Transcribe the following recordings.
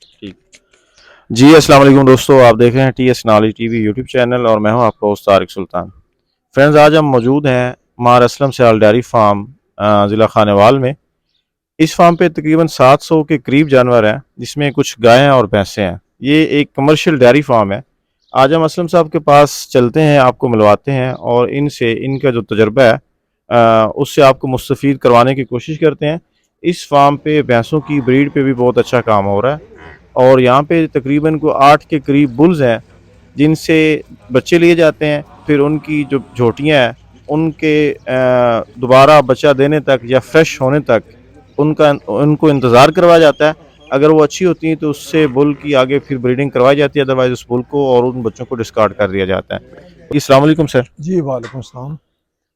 ठीक। जी, अस्सलाम वालेकुम दोस्तों, आप देख रहे हैं TS knowledge TV YouTube channel और मैं हूं आपका होस्ट तारिक सुल्तान। फ्रेंड्स, आज हम मौजूद हैं मार असलम सयाल डेयरी फार्म ज़िला खानेवाल में। इस फार्म पे तकरीबन 700 के करीब जानवर हैं, जिसमें कुछ गायें और भैंसें हैं। ये एक कमर्शियल डेयरी फार्म है। आज हम असलम साहब के पास चलते हैं, आपको मिलवाते हैं और इनसे इनका जो तजुर्बा है उससे आपको मुस्तफ़ीद करवाने की कोशिश करते हैं। इस फार्म पे भैंसों की ब्रीड पे भी बहुत अच्छा काम हो रहा है और यहाँ पे तकरीबन को 8 के करीब बुल्स हैं, जिनसे बच्चे लिए जाते हैं। फिर उनकी जो झोटियाँ हैं, उनके दोबारा बच्चा देने तक या फ्रेश होने तक उनका उनको इंतज़ार करवाया जाता है। अगर वो अच्छी होती हैं तो उससे बुल की आगे फिर ब्रीडिंग करवाई जाती है, अदरवाइज़ उस बुल को और उन बच्चों को डिस्कार्ड कर दिया जाता है। जी, अस्सलाम वालेकुम सर। जी, वालेकुम सलाम।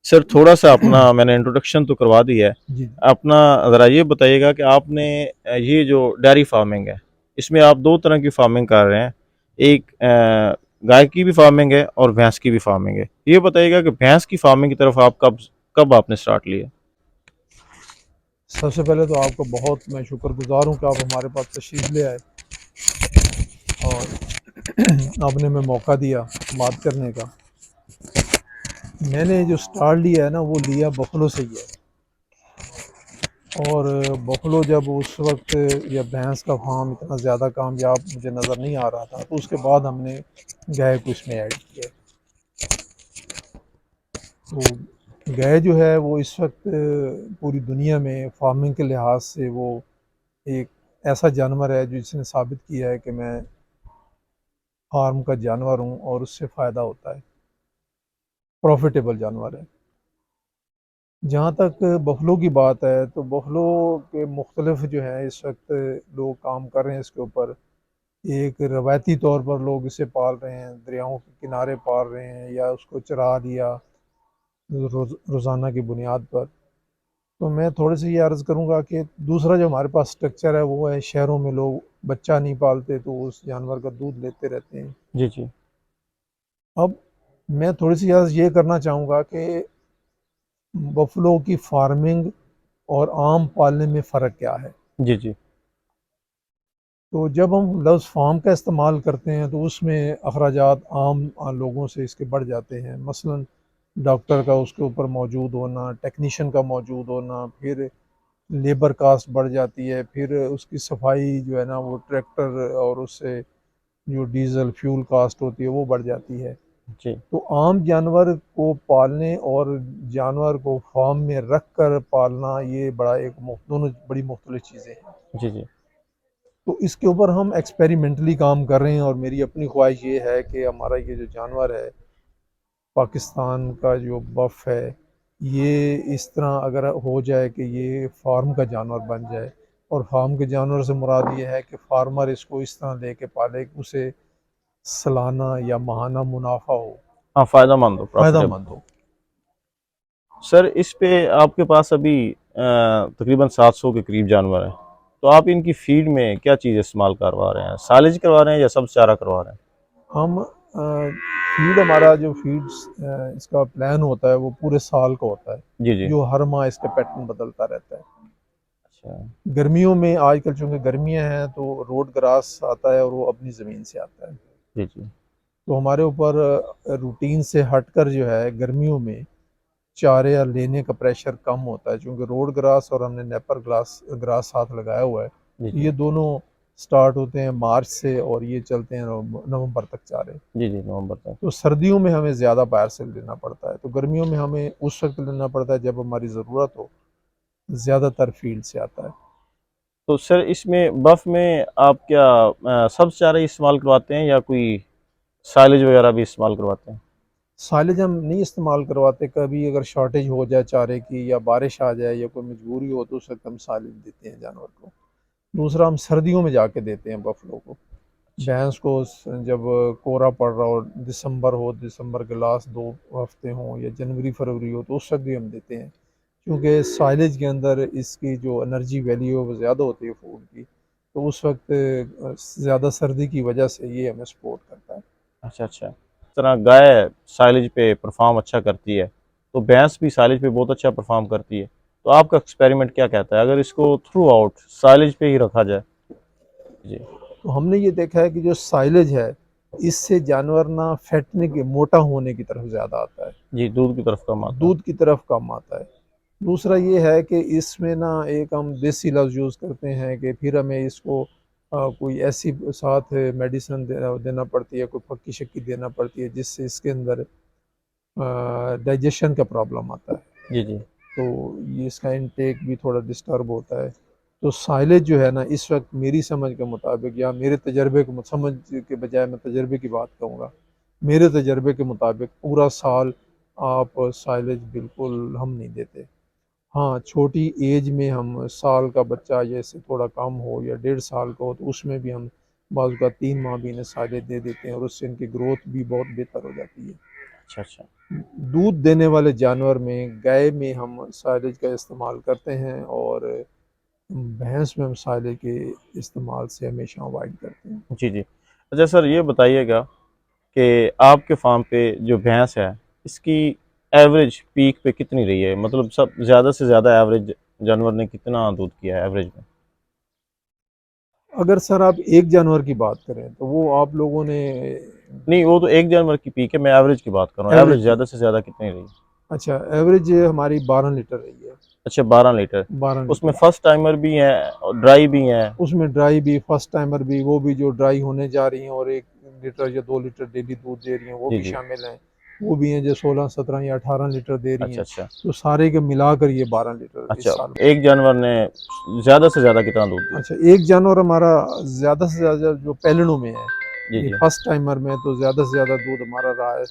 सर, थोड़ा-सा अपना मैंने इंट्रोडक्शन तो करवा दी है। जी, अपना ज़रा ये बताइएगा कि आपने ये जो डेयरी फार्मिंग है, इसमें आप 2 तरह की फार्मिंग कर रहे हैं। एक गाय की भी फार्मिंग है और भैंस की भी फार्मिंग है। ये बताइएगा कि भैंस की फार्मिंग की तरफ आप कब कब आपने स्टार्ट लिया? सबसे पहले तो आपका बहुत मैं शुक्रगुज़ार हूँ कि आप हमारे पास तशरीफ़ ले आए और आपने हमें मौका दिया बात करने का। मैंने जो स्टार्ट लिया है ना, वो लिया बफलो से ही है। और बफलो जब उस वक्त या भैंस का फार्म इतना ज़्यादा कामयाब मुझे नज़र नहीं आ रहा था, तो उसके बाद हमने गाय को इसमें ऐड किया। तो गाय जो है वो इस वक्त पूरी दुनिया में फार्मिंग के लिहाज से वो एक ऐसा जानवर है जो जिसने साबित किया है कि मैं फार्म का जानवर हूँ और उससे फ़ायदा होता है, प्रॉफिटेबल जानवर है। जहाँ तक बफलो की बात है तो बफलो के मुख्तलिफ जो है इस वक्त लोग काम कर रहे हैं इसके ऊपर। एक रवायती तौर पर लोग इसे पाल रहे हैं, दरियाओं के किनारे पाल रहे हैं या उसको चरा लिया रोज़ाना की बुनियाद पर। तो मैं थोड़े से ये अर्ज़ करूँगा कि दूसरा जो हमारे पास स्ट्रक्चर है वो है, शहरों में लोग बच्चा नहीं पालते तो उस जानवर का दूध लेते रहते हैं। जी, जी। अब मैं थोड़ी सी अर्ज़ ये करना चाहूँगा कि बफलो की फार्मिंग और आम पालने में फ़र्क क्या है। जी, जी। तो जब हम लफ्ज़ फार्म का इस्तेमाल करते हैं तो उसमें अखराजात आम लोगों से इसके बढ़ जाते हैं। मसलन डॉक्टर का उसके ऊपर मौजूद होना, टेक्नीशियन का मौजूद होना, फिर लेबर कास्ट बढ़ जाती है, फिर उसकी सफाई जो है ना वो ट्रैक्टर और उससे जो डीज़ल फ्यूल कास्ट होती है वो बढ़ जाती है। जी। तो आम जानवर को पालने और जानवर को फार्म में रख कर पालना, ये बड़ा एक दोनों बड़ी मुख्तलिफ चीज़ें हैं। जी, जी। तो इसके ऊपर हम एक्सपेरिमेंटली काम कर रहे हैं और मेरी अपनी ख्वाहिश ये है कि हमारा ये जो जानवर है, पाकिस्तान का जो बफ है, ये इस तरह अगर हो जाए कि ये फार्म का जानवर बन जाए। और फार्म के जानवर से मुराद ये है कि फार्मर इसको इस तरह लेके पाले कि उसे सालाना या माहाना मुनाफा हो, हाँ, फ़ायदेमंद हो, फ़ायदा प्रॉफ़िटेबल। मंद हो। सर, इस पे आपके पास अभी तकरीबन 700 के करीब जानवर हैं। तो आप इनकी फ़ीड में क्या चीज़ इस्तेमाल करवा रहे हैं? साइलेज करवा रहे हैं या सब्ज़ चारा करवा रहे हैं? हम फीड हमारा जो फीड्स इसका प्लान होता है वो पूरे साल का होता है, जी, जी। जो हर माह इसका पैटर्न बदलता रहता है। अच्छा। गर्मियों में आजकल चूँकि गर्मियाँ हैं तो रोड ग्रास आता है और वो अपनी ज़मीन से आता है। जी, जी। तो हमारे ऊपर रूटीन से हटकर जो है गर्मियों में चारे या लेने का प्रेशर कम होता है, चूँकि रोड ग्रास और हमने नेपर ग्रास ग्रास साथ लगाया हुआ है। जी, तो जी। ये दोनों स्टार्ट होते हैं मार्च से और ये चलते हैं नवंबर तक चारे। जी, जी, नवंबर तक। तो सर्दियों में हमें ज़्यादा बाहर से लेना पड़ता है, तो गर्मियों में हमें उस वक्त लेना पड़ता है जब हमारी ज़रूरत हो। ज़्यादातर फील्ड से आता है। तो सर, इसमें बफ़ में आप क्या सब्ज़ चारा ही इस्तेमाल करवाते हैं या कोई साइलेज वगैरह भी इस्तेमाल करवाते हैं? साइलेज हम नहीं इस्तेमाल करवाते, कभी अगर शॉर्टेज हो जाए चारे की या बारिश आ जाए या कोई मजबूरी हो तो उस वक्त हम साइलेज देते हैं जानवर को। दूसरा, हम सर्दियों में जाके देते हैं बफलो को। अच्छा। भैंस को जब कोहरा पड़ रहा हो, दिसंबर हो, दिसंबर के लास्ट 2 हफ्ते हों या जनवरी फरवरी हो, तो उस वक्त भी हम देते हैं। क्योंकि साइलेज के अंदर इसकी जो एनर्जी वैल्यू है वो ज़्यादा होती है फूड की, तो उस वक्त ज़्यादा सर्दी की वजह से ये हमें सपोर्ट करता है। अच्छा, अच्छा। इस तरह गाय साइलेज पे परफ़ॉर्म अच्छा करती है, तो भैंस भी साइलेज पे बहुत अच्छा परफ़ॉर्म करती है। तो आपका एक्सपेरिमेंट क्या कहता है, अगर इसको थ्रू आउट साइलेज पे ही रखा जाए? जी। तो हमने ये देखा है कि जो साइलेज है इससे जानवर ना फैटने के, मोटा होने की तरफ ज़्यादा आता है, जी, दूध की तरफ कम आता है। दूध की तरफ कम आता है। दूसरा ये है कि इसमें ना एक हम देसी लफ्ज़ यूज़ करते हैं कि फिर हमें इसको कोई ऐसी साथ मेडिसिन देना पड़ती है, कोई फक्की शक्की देना पड़ती है जिससे इसके अंदर डाइजेशन का प्रॉब्लम आता है। जी, जी। तो ये इसका इनटेक भी थोड़ा डिस्टर्ब होता है। तो साइलेज जो है ना इस वक्त मेरी समझ के मुताबिक, या मेरे तजर्बे को, समझ के बजाय मैं तजर्बे की बात कहूँगा, मेरे तजर्बे के मुताबिक पूरा साल आप साइलेज बिल्कुल हम नहीं देते। हाँ, छोटी एज में हम साल का बच्चा जैसे थोड़ा कम हो या 1.5 साल का हो तो उसमें भी हम बाज़ का 3 माह भी इन्हें साइलेज दे देते हैं और उससे इनकी ग्रोथ भी बहुत बेहतर हो जाती है। अच्छा, अच्छा। दूध देने वाले जानवर में गाय में हम साइलेज का इस्तेमाल करते हैं और भैंस में हम साइलेज के इस्तेमाल से हमेशा अवॉइड करते हैं। जी, जी। अच्छा सर, ये बताइएगा कि आपके फार्म पे जो भैंस है, इसकी एवरेज पीक पे कितनी रही है? मतलब सब ज़्यादा से ज़्यादा एवरेज जानवर ने कितना दूध किया है एवरेज में? अगर सर आप एक जानवर की बात करें तो वो आप लोगों ने नहीं, वो तो एक जानवर की पीक है, मैं एवरेज की बात कर रहा हूँ। एवरेज एवरेज की, ज़्यादा से ज़्यादा कितनी रही? अच्छा एवरेज हमारी 12 लीटर रही है। अच्छा, 12 लीटर। 12 लीटर। उसमें फर्स्ट टाइमर भी हैं और ड्राई भी हैं। उसमें ड्राई भी, फर्स्ट टाइमर भी, वो भी जो ड्राई होने जा रही हैं और 1 लीटर या 2 लीटर डेली दूध दे रही हैं वो जी, भी जी। शामिल हैं। वो भी हैं जो 16, 17 या 18 लीटर दे रही अच्छा, हैं। अच्छा। तो सारे के मिलाकर ये 12 लीटर अच्छा, इस साल। एक जानवर ने ज़्यादा से ज़्यादा कितना दूध दिया? अच्छा, एक जानवर हमारा ज़्यादा से ज़्यादा जो पैलेडों में है, जी, ये जी। फर्स्ट टाइमर में, तो ज़्यादा से ज़्यादा दूध हमारा रहा है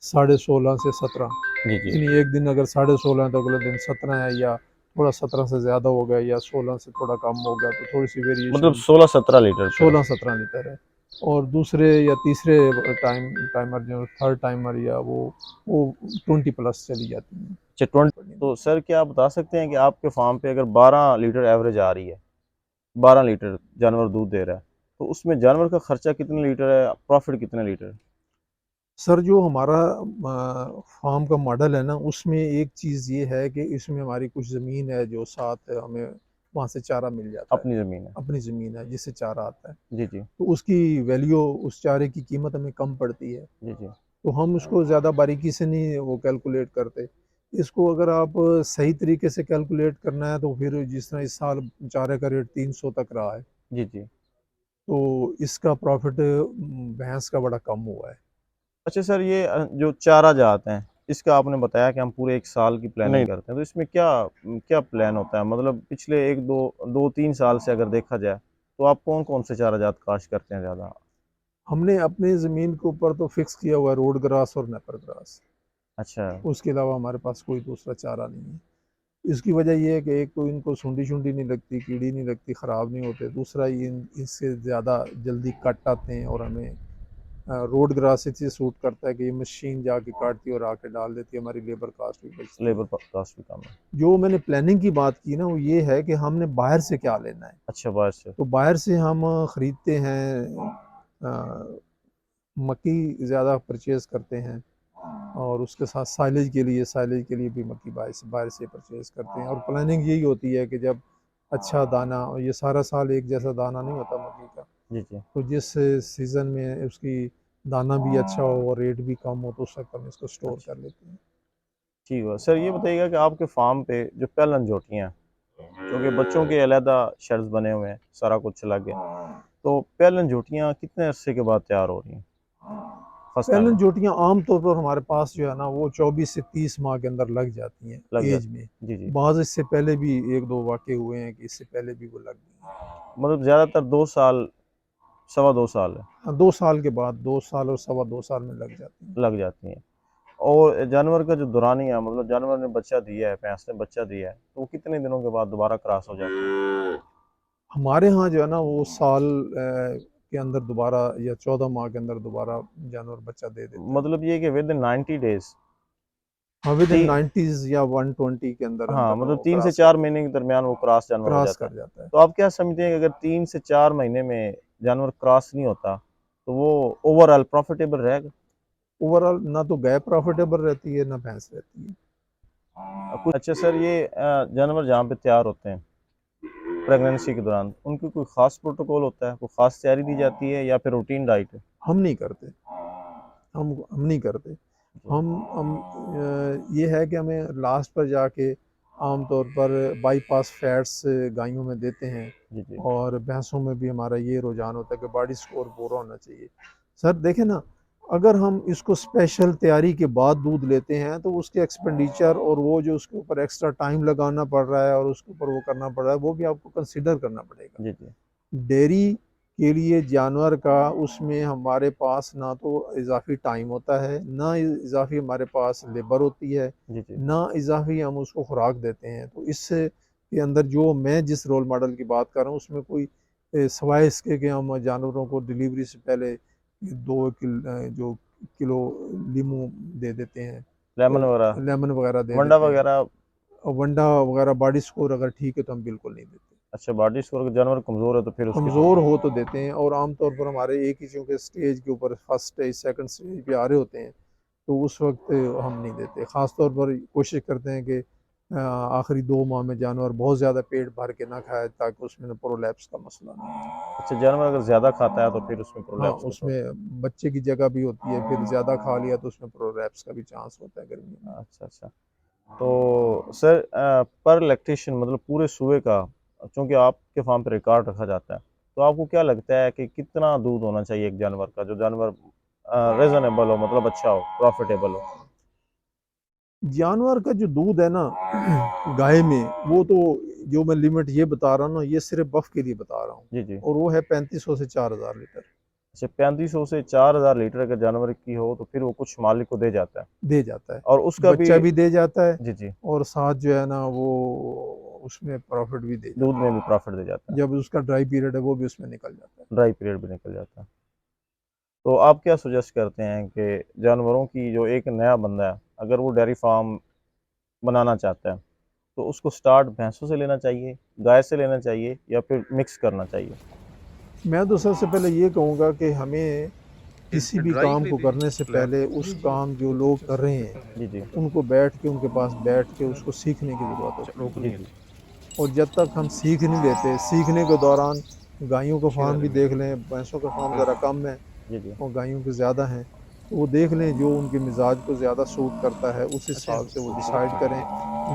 16.5 से 17। जी, जी। यानी एक दिन अगर 16.5 है तो अगले दिन 17 है, या थोड़ा 17 से ज़्यादा हो गया या 16 से थोड़ा कम हो गया, तो थोड़ी सी मतलब वेरिएशन 16-17 लीटर पे। 16-17 लीटर है। और दूसरे या तीसरे टाइमर जो थर्ड टाइमर या वो 20 प्लस चली जाती हैं। अच्छा, 20। तो सर, क्या आप बता सकते हैं कि आपके फार्म पे अगर 12 लीटर एवरेज आ रही है, 12 लीटर जानवर दूध दे रहा है, तो उसमें जानवर का खर्चा कितने लीटर है, प्रॉफिट कितने लीटर है? सर जो हमारा फार्म का मॉडल है ना उसमें एक चीज़ ये है कि इसमें हमारी कुछ ज़मीन है जो साथ हमें वहाँ से चारा मिल जाता है। अपनी ज़मीन है। अपनी ज़मीन है जिससे चारा आता है, जी, जी। तो उसकी वैल्यू, उस चारे की कीमत हमें कम पड़ती है। जी, जी। तो हम उसको ज़्यादा बारीकी से नहीं वो कैलकुलेट करते। इसको अगर आप सही तरीके से कैलकुलेट करना है तो फिर जिस तरह इस साल चारे का रेट 300 तक रहा है, जी, जी। तो इसका प्रॉफिट भैंस का बड़ा कम हुआ है। अच्छा सर, ये जो चारा जाते हैं, इसका आपने बताया कि हम पूरे 1 साल की प्लानिंग नहीं, करते हैं, तो इसमें क्या क्या प्लान होता है? मतलब पिछले 1-2-3 साल से अगर देखा जाए, तो आप कौन-कौन से चारा जात काश्त करते हैं ज़्यादा? हमने अपनी ज़मीन के ऊपर तो फिक्स किया हुआ है रोड ग्रास और नेपर ग्रास। अच्छा। उसके अलावा हमारे पास कोई दूसरा चारा नहीं है। इसकी वजह ये है कि एक तो इनको सुंडी-शुंडी नहीं लगती, कीड़ी नहीं लगती, ख़राब नहीं होते। दूसरा ये इससे ज़्यादा जल्दी कट आते हैं और हमें रोड ग्रास इसलिए सूट करता है कि ये मशीन जाके काटती है और आके डाल देती है, हमारी लेबर कास्ट भी बचती है। लेबर कॉस्ट भी कम है। जो मैंने प्लानिंग की बात की ना वो ये है कि हमने बाहर से क्या लेना है। अच्छा, बाहर से। तो बाहर से हम ख़रीदते हैं, अ, मक्की ज़्यादा परचेज़ करते हैं और उसके साथ साइलेज के लिए भी मक्की बाहर से परचेज़ करते हैं। और प्लानिंग यही होती है कि जब अच्छा दाना, और ये सारा साल एक जैसा दाना नहीं होता मक्की का, जी, जी। तो जिस सीज़न में उसकी दाना भी अच्छा हो और रेट भी कम हो तो उस वक्त हम इसको स्टोर अच्छा, कर लेते हैं। ठीक है। सर, ये बताइएगा कि आपके फार्म पे जो पैलन जोटियाँ हैं, क्योंकि बच्चों के अलहदा शेड्स बने हुए हैं, सारा कुछ अलग है, तो पैलन जोटियाँ कितने अरसे के बाद तैयार हो रही हैं फर्स्ट टाइम पैलन में? जोटियाँ आम तौर पर हमारे पास जो है ना वो 24 से 30 माह के अंदर लग जाती हैं लग एज में। जाती। जी, जी। बाज़ इससे पहले भी 1-2 वाक़ये हुए हैं कि इससे पहले भी वो लग गई हैं। मतलब ज़्यादातर 2 साल, सवा 2 साल है, हाँ, 2 साल के बाद, 2 साल और सवा 2 साल में लग जाती हैं। लग जाती हैं। और जानवर का जो दौरानिया, मतलब जानवर ने बच्चा दिया है, भैंस ने बच्चा दिया है, तो वो कितने दिनों के बाद दोबारा क्रॉस हो जाता है? हमारे यहाँ जो है ना वो साल के अंदर दोबारा या 14 माह के अंदर दोबारा जानवर बच्चा दे देता है। मतलब ये कि विद इन 90 डेज़, हाँ, विद इन ती 90s या 120 के अंदर हाँ, अंदर मतलब वो 3 से क्रॉस कर 4 महीने के दरमियान वो क्रॉस जानवर हो क्रॉस जाता है। कर जाता है। तो आप क्या समझते हैं कि अगर 3 से 4 महीने में जानवर क्रॉस नहीं होता, तो वो ओवरऑल प्रॉफिटेबल रहेगा? ओवरऑल ना तो गाय प्रॉफिटेबल रहती है ना भैंस रहती है। कुछ अच्छा सर, ये जानवर जहाँ पे तैयार होते हैं, प्रेगनेंसी के दौरान उनकी कोई ख़ास प्रोटोकॉल होता है, कोई ख़ास तैयारी दी जाती है या फिर रूटीन डाइट है? हम नहीं करते, हम नहीं करते। जी, ये है कि हमें लास्ट पर जाके आम तौर पर बाईपास फैट्स गायों में देते हैं, जी, जी, और भैंसों में भी हमारा ये रुझान होता है कि बॉडी स्कोर पूरा होना चाहिए। सर देखें ना, अगर हम इसको स्पेशल तैयारी के बाद दूध लेते हैं तो उसके एक्सपेंडिचर और वो जो उसके ऊपर एक्स्ट्रा टाइम लगाना पड़ रहा है और उसके ऊपर वो करना पड़ रहा है, वो भी आपको कंसिडर करना पड़ेगा। जी, जी, डेयरी के लिए जानवर का, उसमें हमारे पास ना तो इजाफी टाइम होता है, ना इजाफी हमारे पास लेबर होती है, जी, जी, ना इजाफी हम उसको खुराक देते हैं। तो इससे के अंदर जो मैं जिस रोल मॉडल की बात कर रहा हूँ उसमें कोई सवाए इसके कि हम जानवरों को डिलीवरी से पहले जो किलो लीमू दे देते हैं, लेमन वगैरह, लेमन वगैरह दे वंडा देते हैं, वगैरह। और वंडा वगैरह बॉडी स्कोर अगर ठीक है तो हम बिल्कुल नहीं देते। अच्छा, बॉडी स्कोर अगर जानवर कमज़ोर है तो फिर उसकी तो कमज़ोर हो तो देते हैं, और आमतौर पर हमारे एक ही चूँकि स्टेज के ऊपर फर्स्ट स्टेज सेकंड स्टेज पे आ रहे होते हैं, तो उस वक्त हम नहीं देते। ख़ास तौर पर कोशिश करते हैं कि आखिरी 2 माह में जानवर बहुत ज़्यादा पेट भर के ना खाए, ताकि उसमें प्रोलैप्स का मसला ना हो। अच्छा, जानवर अगर ज़्यादा खाता है तो फिर उसमें हाँ, प्रोलैप्स का तो उसमें बच्चे की जगह भी होती है, फिर ज़्यादा खा लिया तो उसमें प्रोलैप्स का भी चांस होता है गर्मियों में। अच्छा, अच्छा। तो सर पर लैक्टेशन मतलब पूरे सूए का, चूँकि आपके फार्म पे रिकॉर्ड रखा जाता है, तो आपको क्या लगता है कि कितना दूध होना चाहिए एक जानवर का, जो जानवर रीज़नेबल हो, मतलब अच्छा हो, प्रॉफ़िटेबल हो? जानवर का जो दूध है ना गाय में, वो तो जो मैं लिमिट ये बता रहा हूँ ना, ये सिर्फ बफ के लिए बता रहा हूँ, जी, जी। और वो है 3500 से 4000 लीटर अच्छा, 3500 से 4000 लीटर अगर जानवर की हो तो फिर वो कुछ मालिक को दे जाता है, दे जाता है। और उसका भी। बच्चा भी दे जाता है, जी, जी। और साथ जो है ना वो उसमें प्रॉफिट भी दे दूध जाता में भी प्रॉफ़िट दे जाता है। है, जब उसका ड्राई पीरियड है वो भी उसमें निकल जाता है। ड्राई पीरियड भी निकल जाता है। तो आप क्या सजेस्ट करते हैं कि जानवरों की, जो एक नया बंदा है, अगर वो डेयरी फार्म बनाना चाहता है, तो उसको स्टार्ट भैंसों से लेना चाहिए, गाय से लेना चाहिए या फिर मिक्स करना चाहिए? मैं तो सबसे पहले ये कहूँगा कि हमें किसी भी काम को करने से पहले उस काम जो लोग कर रहे हैं जी, जी। उनको बैठ के, उनके पास बैठ के उसको सीखने की ज़रूरत होती है। जी, जी। और जब तक हम सीख नहीं लेते, सीखने के दौरान गायों का फार्म भी देख लें, भैंसों का फार्म ज़रा कम है जी, जी। और गायों के ज़्यादा हैं, तो वो देख लें जो उनके मिजाज को ज़्यादा सूट करता है, उस हिसाब से वो डिसाइड करें।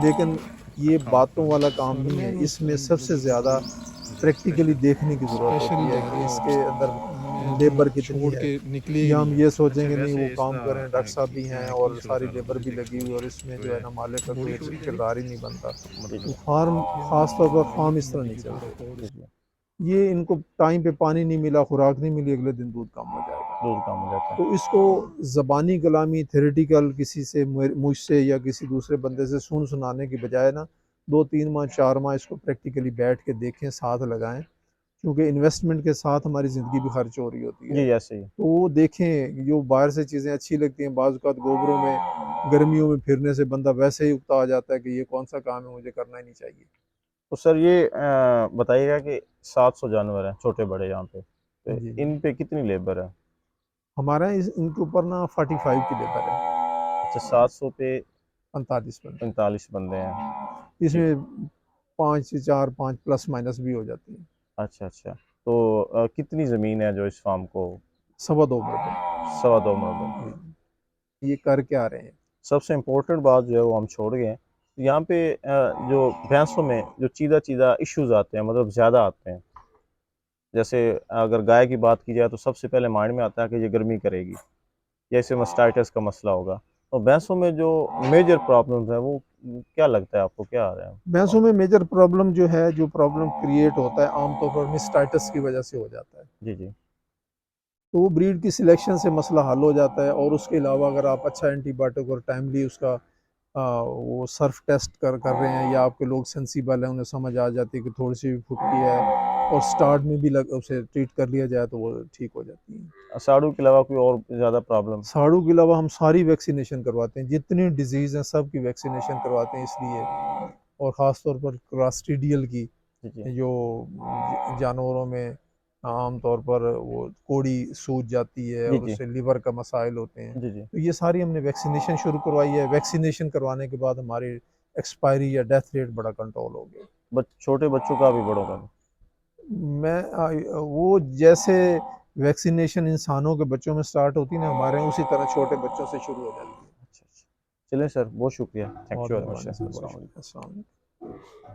लेकिन ये बातों वाला काम नहीं है, इसमें सबसे ज़्यादा प्रैक्टिकली देखने की ज़रूरत होती है कि इसके अंदर लेबर कितनी है। या हम ये सोचेंगे नहीं वो काम कर रहे हैं, डॉक्टर साहब भी हैं और सारी लेबर भी लगी हुई है और इसमें जो है ना मालिक का कोई किरदार ही नहीं बनता, जी, तो जी। फार्म, खास तौर पर फार्म इस तरह नहीं चलते। जी, जी। ये इनको टाइम पे पानी नहीं मिला, खुराक नहीं मिली, अगले दिन दूध कम हो जाएगा। दूध कम हो जाता तो है। इसको ज़बानी कलामी थ्योरेटिकल किसी से, मुझसे या किसी दूसरे बंदे से सुनाने की बजाय ना 2-3 माह 4 माह इसको प्रैक्टिकली बैठ के देखें, साथ लगाएं, क्योंकि इन्वेस्टमेंट के साथ हमारी ज़िंदगी भी खर्च हो रही होती है। जी, ऐसे ही। तो वो देखें, जो बाहर से चीज़ें अच्छी लगती हैं, बाज़ औक़ात गोबरों में गर्मियों में फिरने से बंदा वैसे ही उकता आ जाता है कि ये कौन सा काम है, मुझे करना ही नहीं चाहिए। तो सर ये बताइएगा कि 700 जानवर हैं, छोटे-बड़े यहाँ पे, तो जी, इन पे कितनी लेबर है? हमारा इनके ऊपर ना 45 की लेबर है, अच्छा, 700 पे 45 बंदे। 45 बंदे हैं। ठीक। इसमें 5 से 4, 5 प्लस माइनस भी हो जाती है। अच्छा, अच्छा। तो कितनी ज़मीन है जो इस फार्म को? 2.25 मरबे। 2.25 मरबा। जी, ये कर क्या रहे हैं? सबसे इम्पोर्टेंट बात जो है वो हम छोड़ गए हैं। यहाँ पे जो भैंसों में जो चीज़ा-चीज़ा इश्यूज़ आते हैं, मतलब ज़्यादा आते हैं। जैसे अगर गाय की बात की जाए तो सबसे पहले माइंड में आता है कि ये गर्मी करेगी, या इसे मास्टाइटिस का मसला होगा। और भैंसों में जो मेजर प्रॉब्लम्स हैं वो क्या लगता है आपको, क्या आ रहे हैं? भैंसों में मेजर प्रॉब्लम जो है, जो प्रॉब्लम क्रिएट होता है आमतौर पर मिस्टाइटिस की वजह से हो जाता है। जी, जी। तो वो ब्रीड की सिलेक्शन से मसला हल हो जाता है, और उसके अलावा अगर आप अच्छा एंटीबायोटिक और टाइमली उसका वो सर्फ टेस्ट कर रहे हैं, या आपके लोग सेंसिबल हैं, उन्हें समझ आ जाती है कि थोड़ी सी भी फुटकी है, और स्टार्ट में भी उसे ट्रीट कर लिया जाए तो वो ठीक हो जाती है। साड़ू के अलावा कोई और ज़्यादा प्रॉब्लम? साड़ू के अलावा हम सारी वैक्सीनेशन करवाते हैं, जितनी डिजीज़ हैं सब की वैक्सीनेशन करवाते हैं इसलिए। और ख़ास तौर पर क्लास्ट्रीडियल की, जी, जी। जो जानवरों में आम तौर पर वो कोड़ी सूज जाती है जी, और जी। उससे लिवर का मसाइल होते हैं, जी, जी। तो ये सारी हमने वैक्सीनेशन शुरू करवाई है। वैक्सीनेशन करवाने के बाद हमारी एक्सपायरी या डेथ रेट बड़ा कंट्रोल हो गया। छोटे बच्चों का भी, बड़ों का भी? वो जैसे वैक्सीनेशन इंसानों के बच्चों में स्टार्ट होती है ना, हमारे यहाँ उसी तरह छोटे बच्चों से शुरू हो जाती है। अच्छा अच्छा, चलें सर, बहुत शुक्रिया, थैंक बहुत यू वेरी मच मेहरबानी सर, सर, बहुत अस्सलाम वालेकुम। शुक्रिया, अस्सलाम वालेकुम।